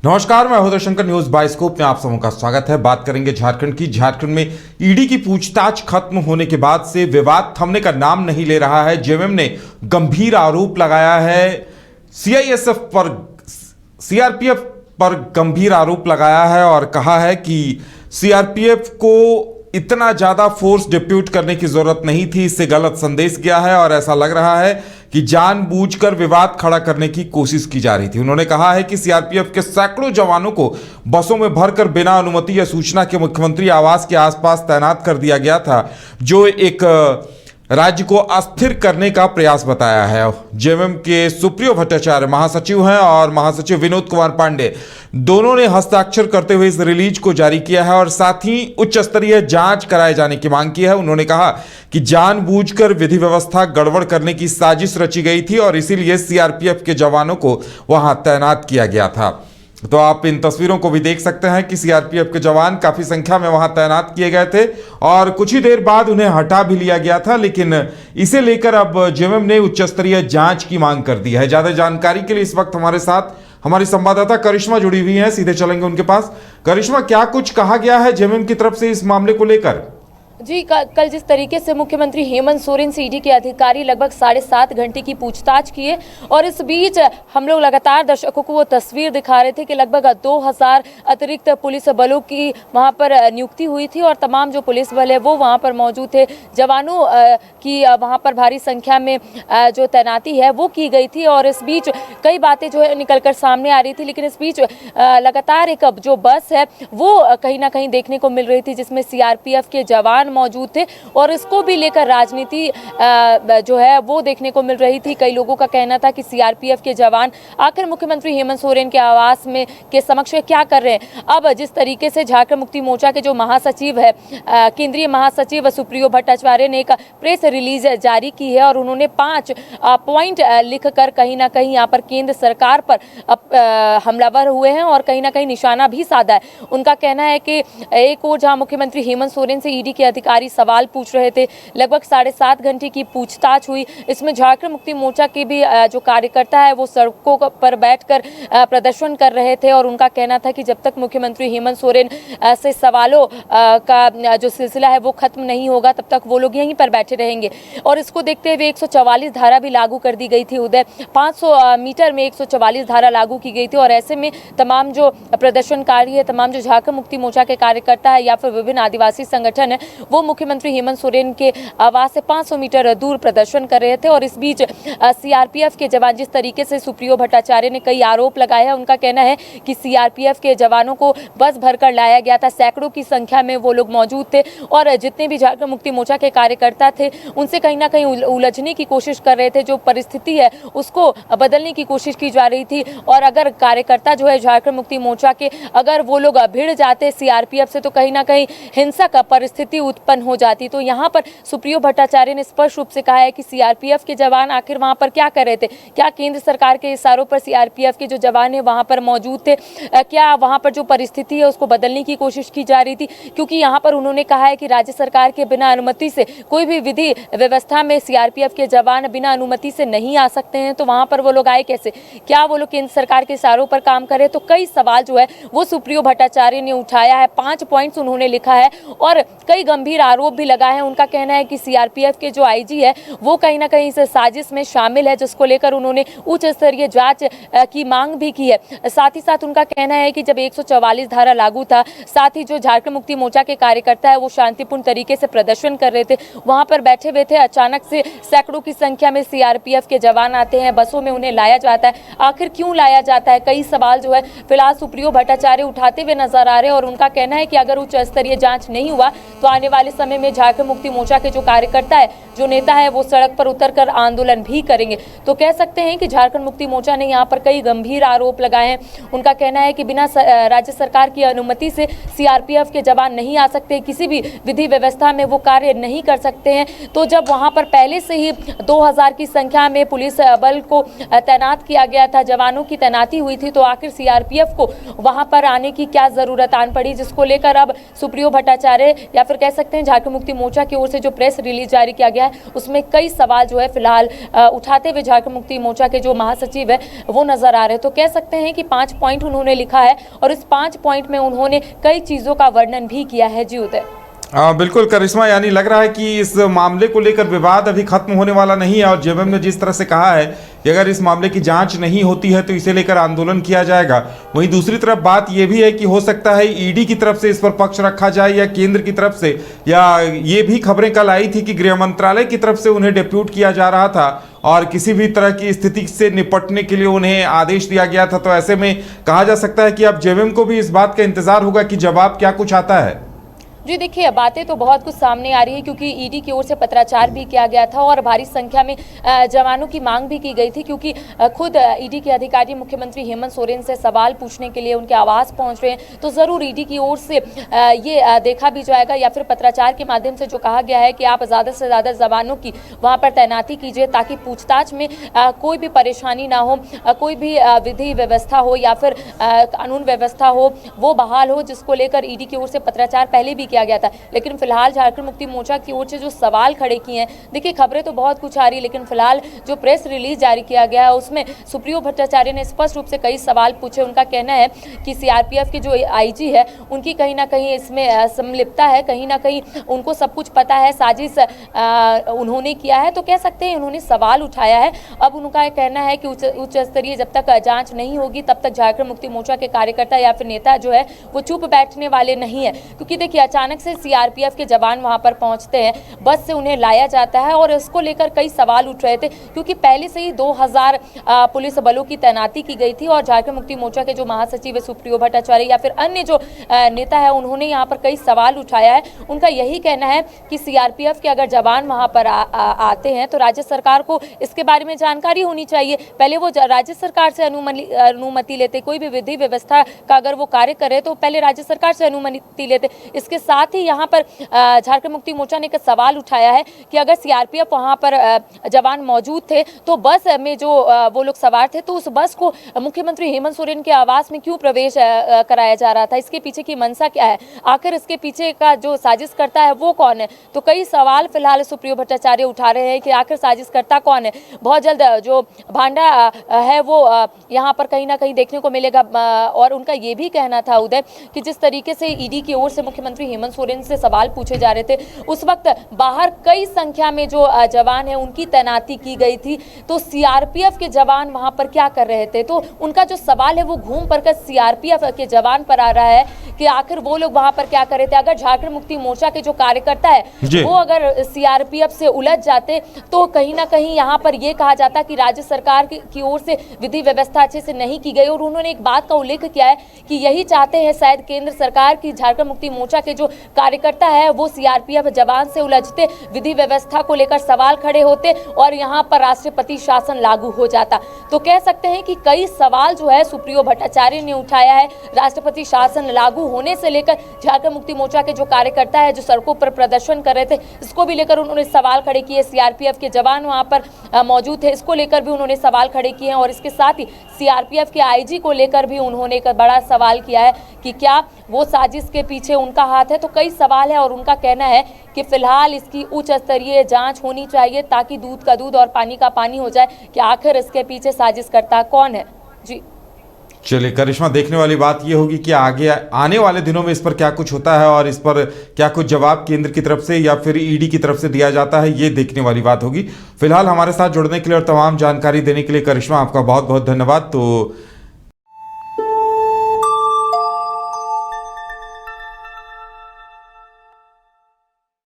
नमस्कार, मैं हृदय शंकर। न्यूज बाइस्कोप में आप सबों का स्वागत है। बात करेंगे झारखंड की। झारखंड में ईडी की पूछताछ खत्म होने के बाद से विवाद थमने का नाम नहीं ले रहा है। जेएमएम ने गंभीर आरोप लगाया है सीआरपीएफ पर गंभीर आरोप लगाया है और कहा है कि सीआरपीएफ को इतना ज्यादा फोर्स डिप्यूट करने की जरूरत नहीं थी, इससे गलत संदेश गया है और ऐसा लग रहा है कि जानबूझकर विवाद खड़ा करने की कोशिश की जा रही थी। उन्होंने कहा है कि सीआरपीएफ के सैकड़ों जवानों को बसों में भरकर बिना अनुमति या सूचना के मुख्यमंत्री आवास के आसपास तैनात कर दिया गया था, जो एक राज्य को अस्थिर करने का प्रयास बताया है। जेएमएम के सुप्रियो भट्टाचार्य महासचिव हैं और महासचिव विनोद कुमार पांडे दोनों ने हस्ताक्षर करते हुए इस रिलीज को जारी किया है और साथ ही उच्च स्तरीय जांच कराए जाने की मांग की है। उन्होंने कहा कि जानबूझकर विधि व्यवस्था गड़बड़ करने की साजिश रची गई थी और इसीलिए सीआरपीएफ के जवानों को वहां तैनात किया गया था। तो आप इन तस्वीरों को भी देख सकते हैं कि सीआरपीएफ के जवान काफी संख्या में वहां तैनात किए गए थे और कुछ ही देर बाद उन्हें हटा भी लिया गया था, लेकिन इसे लेकर अब जेएमएम ने उच्च स्तरीय जांच की मांग कर दी है। ज्यादा जानकारी के लिए इस वक्त हमारे साथ हमारी संवाददाता करिश्मा जुड़ी हुई है, सीधे चलेंगे उनके पास। करिश्मा, क्या कुछ कहा गया है जेएमएम की तरफ से इस मामले को लेकर? जी, कल जिस तरीके से मुख्यमंत्री हेमंत सोरेन से ईडी के अधिकारी लगभग 7.5 घंटे की पूछताछ किए और इस बीच हम लोग लगातार दर्शकों को वो तस्वीर दिखा रहे थे कि लगभग 2000 अतिरिक्त पुलिस बलों की वहां पर नियुक्ति हुई थी और तमाम जो पुलिस बल है वो वहां पर मौजूद थे। जवानों की वहां पर भारी संख्या में जो तैनाती है वो की गई थी और इस बीच कई बातें जो है निकलकर सामने आ रही थी, लेकिन इस बीच लगातार एक जो बस है वो कहीं ना कहीं देखने को मिल रही थी जिसमें सीआरपीएफ के जवान मौजूद थे और इसको भी लेकर राजनीति जो है वो देखने को मिल रही थी। कई लोगों का कहना था कि सीआरपीएफ के जवान आखिर मुख्यमंत्री हेमंत सोरेन के आवास में के समक्ष क्या कर रहे हैं। अब जिस तरीके से झारखंड मुक्ति मोर्चा के जो महासचिव है, केंद्रीय महासचिव सुप्रियो भट्टाचार्य ने एक प्रेस रिलीज जारी की है और उन्होंने 5 पॉइंट लिखकर कहीं ना कहीं यहाँ पर केंद्र सरकार पर हमलावर हुए हैं और कहीं ना कहीं निशाना भी साधा है। उनका कहना है कि एक और जहाँ मुख्यमंत्री हेमंत सोरेन से ईडी के अधिकारी सवाल पूछ रहे थे, लगभग 7.5 घंटे की पूछताछ हुई। इसमें झारखंड मुक्ति मोर्चा के भी जो कार्यकर्ता है वो सड़कों पर बैठकर प्रदर्शन कर रहे थे और उनका कहना था कि जब तक मुख्यमंत्री हेमंत सोरेन से सवालों का जो सिलसिला है वो खत्म नहीं होगा तब तक वो लोग यहीं पर बैठे रहेंगे। और इसको देखते हुए 144 धारा भी लागू कर दी गई थी। उधर 500 मीटर में 144 धारा लागू की गई थी और ऐसे में तमाम जो प्रदर्शनकारी है, तमाम जो झारखंड मुक्ति मोर्चा के कार्यकर्ता है या फिर विभिन्न आदिवासी संगठन है वो मुख्यमंत्री हेमंत सोरेन के आवास से 500 मीटर दूर प्रदर्शन कर रहे थे। और इस बीच सीआरपीएफ के जवान, जिस तरीके से सुप्रियो भट्टाचार्य ने कई आरोप लगाए हैं, उनका कहना है कि सीआरपीएफ के जवानों को बस भरकर लाया गया था, सैकड़ों की संख्या में वो लोग मौजूद थे और जितने भी झारखंड मुक्ति मोर्चा के कार्यकर्ता थे उनसे कहीं ना कहीं उलझने की कोशिश कर रहे थे। जो परिस्थिति है उसको बदलने की कोशिश की जा रही थी और अगर कार्यकर्ता जो है झारखंड मुक्ति मोर्चा के अगर वो लोग भिड़ जाते सीआरपीएफ से तो कहीं ना कहीं हिंसक परिस्थिति उत्पन्न हो जाती। तो यहाँ पर सुप्रियो भट्टाचार्य ने स्पष्ट रूप से कहा है कि सीआरपीएफ के जवान आखिर वहां पर क्या कर रहे थे, क्या केंद्र सरकार के इशारों पर सीआरपीएफ के जो जवान है वहां पर मौजूद थे, क्या वहां पर जो परिस्थिति है उसको बदलने की कोशिश की जा रही थी। क्योंकि यहाँ पर उन्होंने कहा है कि राज्य सरकार के बिना अनुमति से कोई भी विधि व्यवस्था में सीआरपीएफ के जवान बिना अनुमति से नहीं आ सकते हैं, तो वहां पर वो लोग आए कैसे, क्या वो लोग केंद्र सरकार के इशारों पर काम करे। तो कई सवाल जो है वो सुप्रियो भट्टाचार्य ने उठाया है, 5 पॉइंट्स उन्होंने लिखा है और कई गंभीर आरोप भी लगाए हैं। उनका कहना है कि सीआरपीएफ के जो आईजी है वो कहीं ना कहीं इस साजिश में शामिल है, जिसको लेकर उन्होंने उच्च स्तरीय जांच की मांग भी की है। साथ ही साथ उनका कहना है कि जब 144 धारा लागू था, साथ ही जो झारखंड मुक्ति मोर्चा के कार्यकर्ता है वो शांतिपूर्ण तरीके से प्रदर्शन कर रहे थे, वहां पर बैठे हुए थे, अचानक से सैकड़ों की संख्या में सीआरपीएफ के जवान आते हैं, बसों में उन्हें लाया जाता है। आखिर क्यों लाया जाता है, कई सवाल जो है फिलहाल सुप्रियो भट्टाचार्य उठाते हुए नजर आ रहे हैं और उनका कहना है कि अगर उच्च स्तरीय जांच नहीं हुआ तो आने वाले समय में झारखंड मुक्ति मोर्चा के जो कार्यकर्ता है, जो नेता है, वो सड़क पर उतरकर आंदोलन भी करेंगे। तो कह सकते हैं कि झारखंड मुक्ति मोर्चा ने यहाँ पर कई गंभीर आरोप लगाए हैं। उनका कहना है कि बिना राज्य सरकार की अनुमति से सीआरपीएफ के जवान नहीं आ सकते, किसी भी विधि व्यवस्था में वो कार्य नहीं कर सकते हैं। तो जब वहाँ पर पहले से ही 2000 की संख्या में पुलिस बल को तैनात किया गया था, जवानों की तैनाती हुई थी, तो आखिर सीआरपीएफ को वहाँ पर आने की क्या जरूरत आन पड़ी, जिसको लेकर अब सुप्रियो भट्टाचार्य या फिर कह सकते हैं झारखंड मुक्ति मोर्चा की ओर से जो प्रेस रिलीज जारी किया गया है है उसमें कई सवाल जो है फिलहाल उठाते हुए झारखंड मुक्ति मोर्चा के जो महासचिव है वो नजर आ रहे हैं। तो कह सकते हैं कि 5 पॉइंट उन्होंने लिखा है और इस 5 पॉइंट में उन्होंने कई चीजों का वर्णन भी किया है। जी उदय। बिल्कुल करिश्मा, यानी लग रहा है कि इस मामले को लेकर विवाद अभी खत्म होने वाला नहीं है और जेएमएम ने जिस तरह से कहा है कि अगर इस मामले की जांच नहीं होती है तो इसे लेकर आंदोलन किया जाएगा। वहीं दूसरी तरफ बात यह भी है कि हो सकता है ईडी की तरफ से इस पर पक्ष रखा जाए या केंद्र की तरफ से, या ये भी खबरें कल आई थी कि गृह मंत्रालय की तरफ से उन्हें डिप्यूट किया जा रहा था और किसी भी तरह की स्थिति से निपटने के लिए उन्हें आदेश दिया गया था। तो ऐसे में कहा जा सकता है कि अब जेएमएम को भी इस बात का इंतजार होगा कि जवाब क्या कुछ आता है। जी देखिए, बातें तो बहुत कुछ सामने आ रही है क्योंकि ईडी की ओर से पत्राचार भी किया गया था और भारी संख्या में जवानों की मांग भी की गई थी क्योंकि खुद ईडी के अधिकारी मुख्यमंत्री हेमंत सोरेन से सवाल पूछने के लिए उनके आवास पहुंच रहे हैं। तो ज़रूर ईडी की ओर से ये देखा भी जाएगा या फिर पत्राचार के माध्यम से जो कहा गया है कि आप ज़्यादा से ज़्यादा जवानों की वहाँ पर तैनाती कीजिए ताकि पूछताछ में कोई भी परेशानी ना हो, कोई भी विधि व्यवस्था हो या फिर कानून व्यवस्था हो वो बहाल हो, जिसको लेकर ईडी की ओर से पत्राचार पहले भी किया गया था। लेकिन फिलहाल झारखंड मुक्ति मोर्चा की ओर से जो सवाल खड़े किए हैं, देखिए खबरें तो बहुत कुछ आ रही है लेकिन फिलहाल जो प्रेस रिलीज जारी किया गया है उसमें सुप्रियो भट्टाचार्य ने स्पष्ट रूप से कई सवाल पूछे। उनका कहना है कि सीआरपीएफ की जो आईजी है उनकी कहीं ना कहीं इसमें संलिप्तता है, कहीं ना कहीं उनको सब कुछ पता है, साजिश उन्होंने किया है। तो कह सकते हैं उन्होंने सवाल उठाया है। अब उनका कहना है कि उच्च स्तरीय जब तक जांच नहीं होगी तब तक झारखंड मुक्ति मोर्चा के कार्यकर्ता या फिर नेता जो है वो चुप बैठने वाले नहीं है। क्योंकि देखिए अचानक से सीआरपीएफ के जवान वहां पर पहुंचते हैं, बस से उन्हें लाया जाता है और इसको लेकर कई सवाल उठ रहे थे क्योंकि पहले से ही 2000 पुलिस बलों की तैनाती की गई थी और झारखंड मुक्ति मोर्चा के जो महासचिव है सुप्रियो भट्टाचार्य या फिर अन्य जो नेता है उन्होंने यहाँ पर कई सवाल उठाया है। उनका यही कहना है कि सीआरपीएफ के अगर जवान वहां पर आते हैं तो राज्य सरकार को इसके बारे में जानकारी होनी चाहिए। पहले वो राज्य सरकार से अनुमति लेते, कोई भी विधि व्यवस्था का अगर वो कार्य करे तो पहले राज्य सरकार से अनुमति लेते। इसके साथ ही यहाँ पर झारखंड मुक्ति मोर्चा ने एक सवाल उठाया है कि अगर सीआरपीएफ वहाँ पर जवान मौजूद थे तो बस में जो वो लोग सवार थे तो उस बस को मुख्यमंत्री हेमंत सोरेन के आवास में क्यों प्रवेश कराया जा रहा था, इसके पीछे की मंशा क्या है, आखिर इसके पीछे का जो साजिश करता है वो कौन है। तो कई सवाल फिलहाल सुप्रियो भट्टाचार्य उठा रहे हैं कि आखिर साजिश करता कौन है। बहुत जल्द जो भांडा है वो यहाँ पर कहीं ना कहीं देखने को मिलेगा। और उनका ये भी कहना था उदय कि जिस तरीके से ईडी की ओर से मुख्यमंत्री हेमंत सोरेन से सवाल पूछे जा रहे थे उस वक्त बाहर कई संख्या में जो जवान है उनकी तैनाती की गई थी, तो सीआरपीएफ के जवान वहां पर क्या कर रहे थे। तो उनका जो सवाल है वो घूम पर कर सीआरपीएफ के जवान पर आ रहा है कि आखिर वो लोग वहां पर क्या कर रहे थे। अगर झारखंड मुक्ति मोर्चा के जो कार्यकर्ता है वो अगर सीआरपीएफ से उलझ जाते तो कहीं ना कहीं यहाँ पर ये कहा जाता कि राज्य सरकार की ओर से विधि व्यवस्था अच्छे से नहीं की गई। और उन्होंने एक बात का उल्लेख किया है कि यही चाहते हैं शायद केंद्र सरकार की झारखंड मुक्ति मोर्चा के जो कार्यकर्ता है वो सीआरपीएफ जवान से उलझते, विधि व्यवस्था को लेकर सवाल खड़े होते और यहाँ पर राष्ट्रपति शासन लागू हो जाता। तो कह सकते हैं कि कई सवाल जो है सुप्रियो भट्टाचार्य ने उठाया है। राष्ट्रपति शासन लागू होने से लेकर झारखंड मुक्ति मोर्चा के जो कार्यकर्ता है जो सड़कों पर प्रदर्शन कर रहे थे इसको भी लेकर उन्होंने सवाल खड़े किए। सीआरपीएफ के जवान वहाँ पर मौजूद थे, इसको लेकर भी उन्होंने सवाल खड़े किए हैं। और इसके साथ ही सीआरपीएफ के आईजी को लेकर भी उन्होंने एक बड़ा सवाल किया है कि क्या वो साजिश के पीछे उनका हाथ है। तो कई सवाल है और उनका कहना है कि फिलहाल इसकी उच्च स्तरीय जांच होनी चाहिए ताकि दूध का दूध और पानी का पानी हो जाए कि आखिर इसके पीछे साजिश करता कौन है। जी चलिए करिश्मा, देखने वाली बात यह होगी कि आगे आने वाले दिनों में इस पर क्या कुछ होता है और इस पर क्या कुछ जवाब केंद्र की तरफ से या फिर ईडी की तरफ से दिया जाता है, ये देखने वाली बात होगी। फिलहाल हमारे साथ जुड़ने के लिए और तमाम जानकारी देने के लिए करिश्मा आपका बहुत बहुत धन्यवाद। तो